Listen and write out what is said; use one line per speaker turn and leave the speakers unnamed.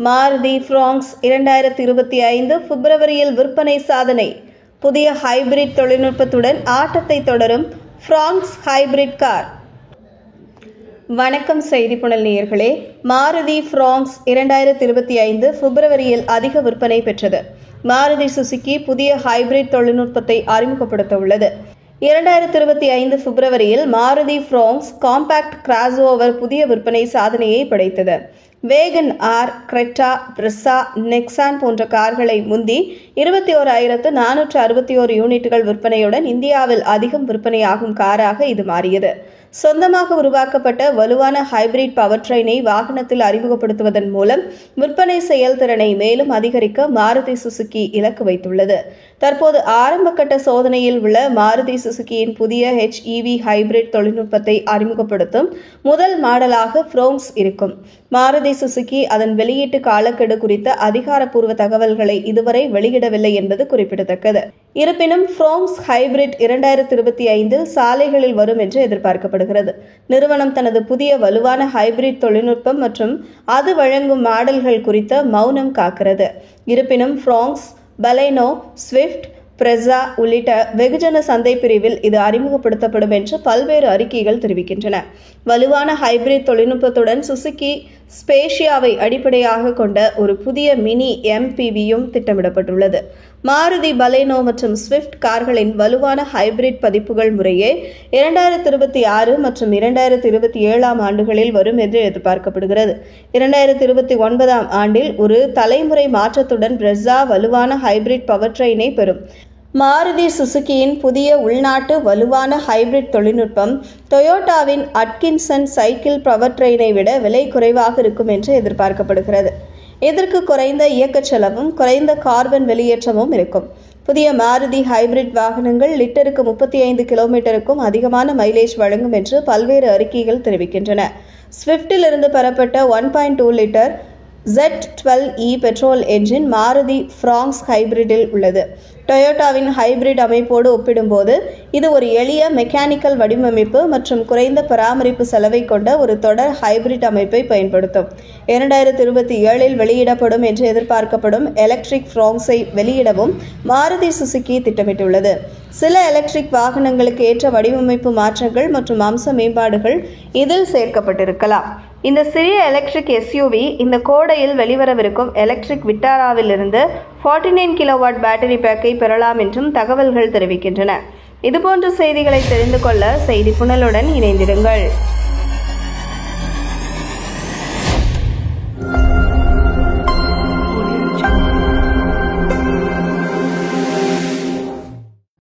Maruti Fronx 2025 பிப்ரவரியில் விற்பனை சாதனை. புதிய ஹைபிரிட் தொழில்நுட்பத்துடன் ஆட்டத்தை தொடரும் ஃப்ராங்ஸ் ஹைபிரிட் கார். வணக்கம் செய்திப்புணல் நேயர்களே. மாருதி ஃப்ராங்ஸ் 2025 பிப்ரவரியில் அதிக விற்பனை பெற்றது. மாருதி சுசுகி புதிய ஹைபிரிட் தொழில்நுட்பத்தை அறிமுகப்படுத்த உள்ளது. 2025 பிப்ரவரியில் மாருதி ஃப்ராங்ஸ் காம்பாக்ட் கிராஸ்ஓவர் புதிய விற்பனை சாதனையை படைத்தது. வேகன் ஆர், கிரெட்டா, பிரெஸ்ஸா, நெக்ஸான் போன்ற கார்களை முந்தி 21,461 யூனிட்டுகள் விற்பனையுடன் இந்தியாவில் அதிகம் விற்பனையாகும் காராக இது மாறியது. சொந்தமாக உருவாக்கப்பட்ட வலுவான ஹைபிரிட் பவர் ட்ரெயினை வாகனத்தில் அறிமுகப்படுத்துவதன் மூலம் விற்பனை செயல்திறனை மேலும் அதிகரிக்க மாருதி சுசுகி இலக்கு வைத்துள்ளது. தற்போது ஆரம்பகட்ட சோதனையில் உள்ள மாருதி சுசுகியின் புதிய HEV ஹைபிரிட் தொழில்நுட்பத்தை அறிமுகப்படுத்தும் முதல் மாடலாக ஃப்ராங்ஸ் இருக்கும். மாருதி சுசுகி அதன் வெளியீட்டு காலக்கெடு குறித்த அதிகாரப்பூர்வ தகவல்களை இதுவரை வெளியிடவில்லை என்பது குறிப்பிடத்தக்கது. இருப்பினும் ஃப்ராங்ஸ் ஹைபிரிட் 2025 சாலைகளில் வரும் என்று எதிர்பார்க்கப்படுகிறது. நிறுவனம் தனது புதிய வலுவான ஹைபிரிட் தொழில்நுட்பம் மற்றும் அது வழங்கும் மாடல்கள் குறித்த மௌனம் காக்கிறது. இருப்பினும் ஃப்ராங்ஸ், பலேனோ, ஸ்விஃப்ட், பிரெஸ்ஸா உள்ளிட்ட வெகுஜன சந்தை பிரிவில் இது அறிமுகப்படுத்தப்படும் என்று பல்வேறு அறிக்கைகள் தெரிவிக்கின்றன. வலுவான ஹைபிரிட் தொழில்நுட்பத்துடன் சுசுகி ஸ்பேஷியாவை அடிப்படையாக கொண்ட ஒரு புதிய மினி MPVயும் திட்டமிடப்பட்டுள்ளது. மாருதி பலேனோ மற்றும் ஸ்விஃப்ட் கார்களின் வலுவான ஹைபிரிட் பதிப்புகள் முறையே 2026 மற்றும் 2027 ஆண்டுகளில் வரும் என்று எதிர்பார்க்கப்படுகிறது. 2029 ஆண்டில் ஒரு தலைமுறை மாற்றத்துடன் பிரெஸ்ஸா வலுவான ஹைபிரிட் பவர் ட்ரெயினை பெறும். மாருதி சுசுகியின் புதிய உள்நாட்டு வலுவான ஹைபிரிட் தொழில்நுட்பம் டொயோட்டாவின் அட்கின்சன் சைக்கிள் பவர் ட்ரெயினை விட விலை குறைவாக இருக்கும் என்று எதிர்பார்க்கப்படுகிறது. இதற்கு குறைந்த இயக்க செலவும் குறைந்த கார்பன் வெளியேற்றமும் இருக்கும். புதிய மாருதி ஹைபிரிட் வாகனங்கள் லிட்டருக்கு 35 கிலோமீட்டருக்கும் அதிகமான மைலேஜ் வழங்கும் என்று பல்வேறு அறிக்கைகள் தெரிவிக்கின்றன. ஸ்விஃப்டில் இருந்து பெறப்பட்ட 1.2 litre Z12E petrol engine Maruti Fronx ஹைபிரிடில் உள்ளது. டொயோட்டாவின் ஹைபிரிட் அமைப்போடு ஒப்பிடும்போது இது ஒரு எளிய மெக்கானிக்கல் வடிவமைப்பு மற்றும் குறைந்த பராமரிப்பு செலவை கொண்ட ஒரு தொடர் ஹைபிரிட் அமைப்பை பயன்படுத்தும். 2027 வெளியிடப்படும் என்று எதிர்பார்க்கப்படும் எலக்ட்ரிக் ஃப்ராங்ஸை வெளியிடவும் மாருதி சுசுகி திட்டமிட்டுள்ளது. சில எலக்ட்ரிக் வாகனங்களுக்கு ஏற்ற வடிவமைப்பு மாற்றங்கள் மற்றும் அம்ச மேம்பாடுகள் இதில் சேர்க்கப்பட்டிருக்கலாம். இந்த சிறிய எலக்ட்ரிக் SUV இந்த கோடையில் வெளிவரவிருக்கும் எலக்ட்ரிக் விட்டாராவில் இருந்து 49 கிலோவாட் பேட்டரி பேக்கை பெறலாம் என்றும் தகவல்கள் தெரிவிக்கின்றன. இதுபோன்ற செய்திகளை தெரிந்து கொள்ள செய்தி புனலுடன் இணைந்திருங்கள்.